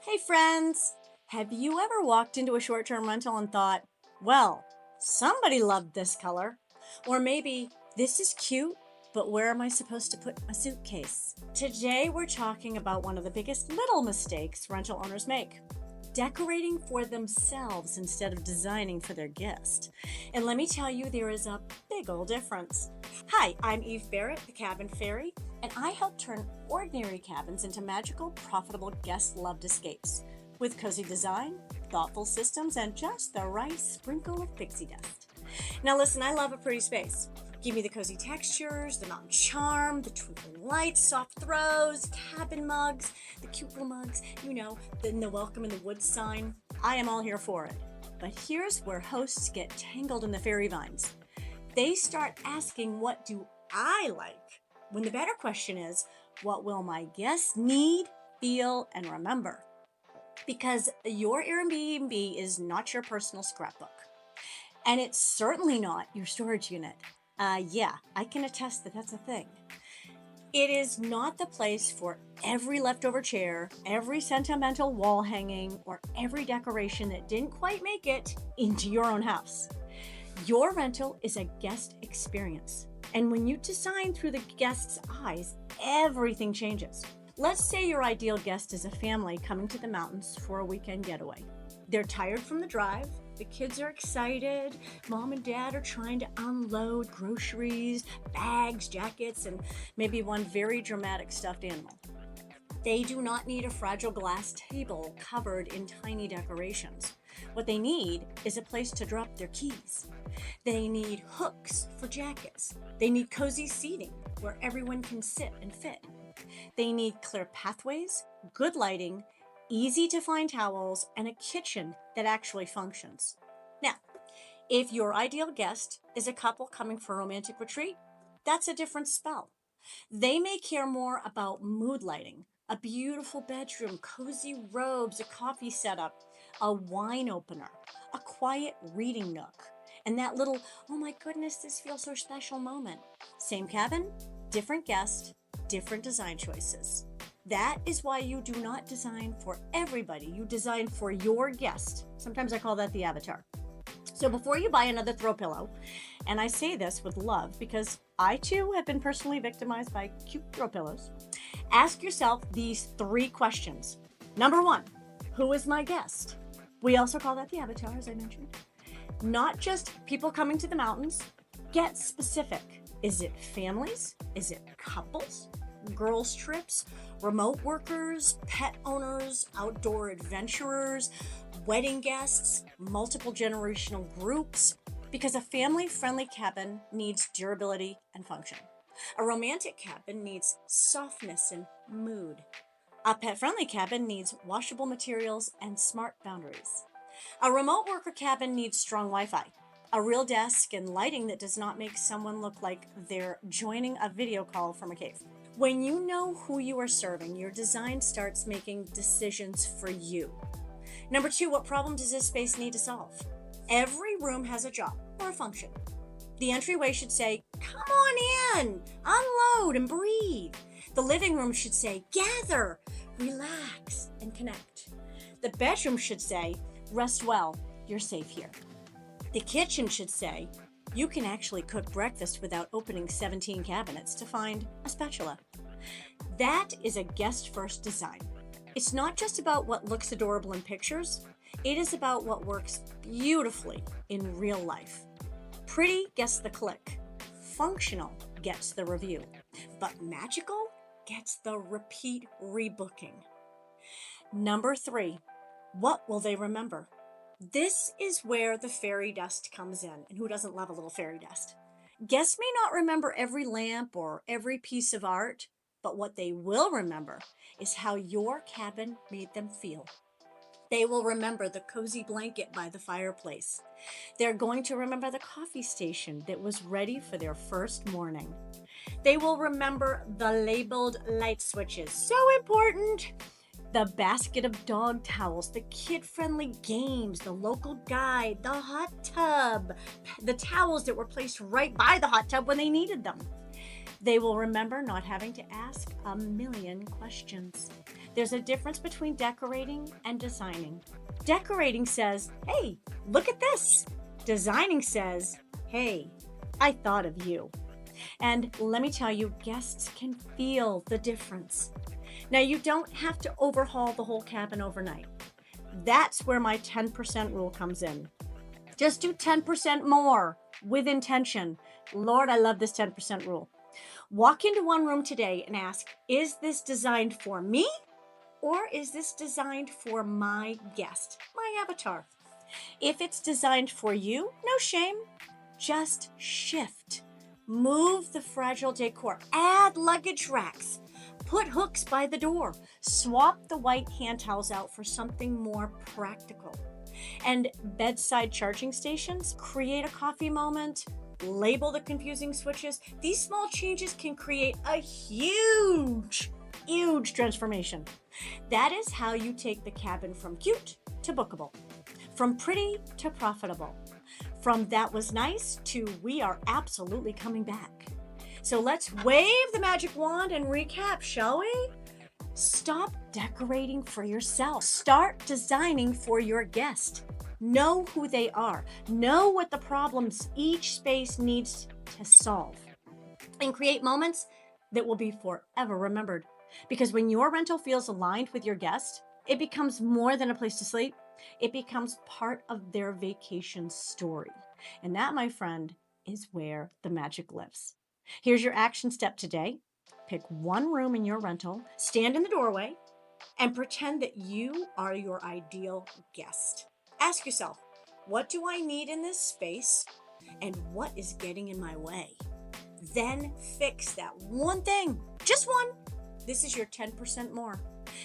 Hey friends, have you ever walked into a short-term rental and thought, well, somebody loved this color? Or maybe this is cute, but where am I supposed to put my suitcase? Today we're talking about one of the biggest little mistakes rental owners make. Decorating for themselves instead of designing for their guest. And let me tell you, there is a big old difference. Hi, I'm Eve Barrett, the Cabin Fairy, and I help turn ordinary cabins into magical, profitable, guest-loved escapes with cozy design, thoughtful systems, and just the right sprinkle of pixie dust. Now listen, I love a pretty space. Give me the cozy textures, the mountain charm, the twinkling lights, soft throws, cabin mugs, the cute little mugs, then the welcome in the woods sign. I am all here for it. But here's where hosts get tangled in the fairy vines. They start asking, what do I like? When the better question is, what will my guests need, feel, and remember? Because your Airbnb is not your personal scrapbook. And it's certainly not your storage unit. Yeah, I can attest that that's a thing. It is not the place for every leftover chair, every sentimental wall hanging, or every decoration that didn't quite make it into your own house. Your rental is a guest experience. And when you design through the guest's eyes, everything changes. Let's say your ideal guest is a family coming to the mountains for a weekend getaway. They're tired from the drive. The kids are excited. Mom and dad are trying to unload groceries, bags, jackets, and maybe one very dramatic stuffed animal. They do not need a fragile glass table covered in tiny decorations. What they need is a place to drop their keys. They need hooks for jackets. They need cozy seating where everyone can sit and fit. They need clear pathways, good lighting, easy to find towels, and a kitchen that actually functions. Now, if your ideal guest is a couple coming for a romantic retreat, that's a different spell. They may care more about mood lighting, a beautiful bedroom, cozy robes, a coffee setup, a wine opener, a quiet reading nook, and that little, oh my goodness, this feels so special moment. Same cabin, different guest, different design choices. That is why you do not design for everybody. You design for your guest. Sometimes I call that the avatar. So before you buy another throw pillow, and I say this with love because I too have been personally victimized by cute throw pillows, ask yourself these 3 questions. Number 1, who is my guest? We also call that the avatar, as I mentioned. Not just people coming to the mountains. Get specific. Is it families? Is it couples? Girls trips, remote workers, pet owners, outdoor adventurers, wedding guests, multiple generational groups, because a family-friendly cabin needs durability and function. A romantic cabin needs softness and mood. A pet-friendly cabin needs washable materials and smart boundaries. A remote worker cabin needs strong Wi-Fi, a real desk, and lighting that does not make someone look like they're joining a video call from a cave. When you know who you are serving, your design starts making decisions for you. Number 2, what problem does this space need to solve? Every room has a job or a function. The entryway should say, come on in, unload and breathe. The living room should say, gather, relax, and connect. The bedroom should say, rest well, you're safe here. The kitchen should say, you can actually cook breakfast without opening 17 cabinets to find a spatula. That is a guest-first design. It's not just about what looks adorable in pictures. It is about what works beautifully in real life. Pretty gets the click. Functional gets the review. But magical gets the repeat rebooking. Number 3, what will they remember? This is where the fairy dust comes in, and who doesn't love a little fairy dust? Guests may not remember every lamp or every piece of art, but what they will remember is how your cabin made them feel. They will remember the cozy blanket by the fireplace. They're going to remember the coffee station that was ready for their first morning. They will remember the labeled light switches, so important. The basket of dog towels, the kid-friendly games, the local guide, the hot tub, the towels that were placed right by the hot tub when they needed them. They will remember not having to ask a million questions. There's a difference between decorating and designing. Decorating says, hey, look at this. Designing says, hey, I thought of you. And let me tell you, guests can feel the difference. Now, you don't have to overhaul the whole cabin overnight. That's where my 10% rule comes in. Just do 10% more with intention. Lord, I love this 10% rule. Walk into one room today and ask, is this designed for me or is this designed for my guest, my avatar? If it's designed for you, no shame. Just shift. Move the fragile decor. Add luggage racks. Put hooks by the door. Swap the white hand towels out for something more practical. And bedside charging stations, create a coffee moment, label the confusing switches. These small changes can create a huge transformation. That is how you take the cabin from cute to bookable, from pretty to profitable, from that was nice to we are absolutely coming back. So let's wave the magic wand and recap, shall we? Stop decorating for yourself. Start designing for your guest. Know who they are. Know what the problems each space needs to solve. And create moments that will be forever remembered. Because when your rental feels aligned with your guest, it becomes more than a place to sleep. It becomes part of their vacation story. And that, my friend, is where the magic lives. Here's your action step today. Pick one room in your rental, stand in the doorway, and pretend that you are your ideal guest. Ask yourself, what do I need in this space? And what is getting in my way? Then fix that one thing, just one. This is your 10% more.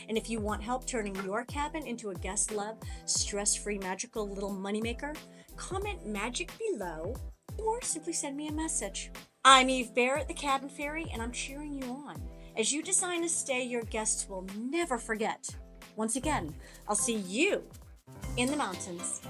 And if you want help turning your cabin into a guest love, stress-free, magical little moneymaker, comment magic below or simply send me a message. I'm Eve Barrett, the Cabin Fairy, and I'm cheering you on as you design a stay your guests will never forget. Once again, I'll see you in the mountains.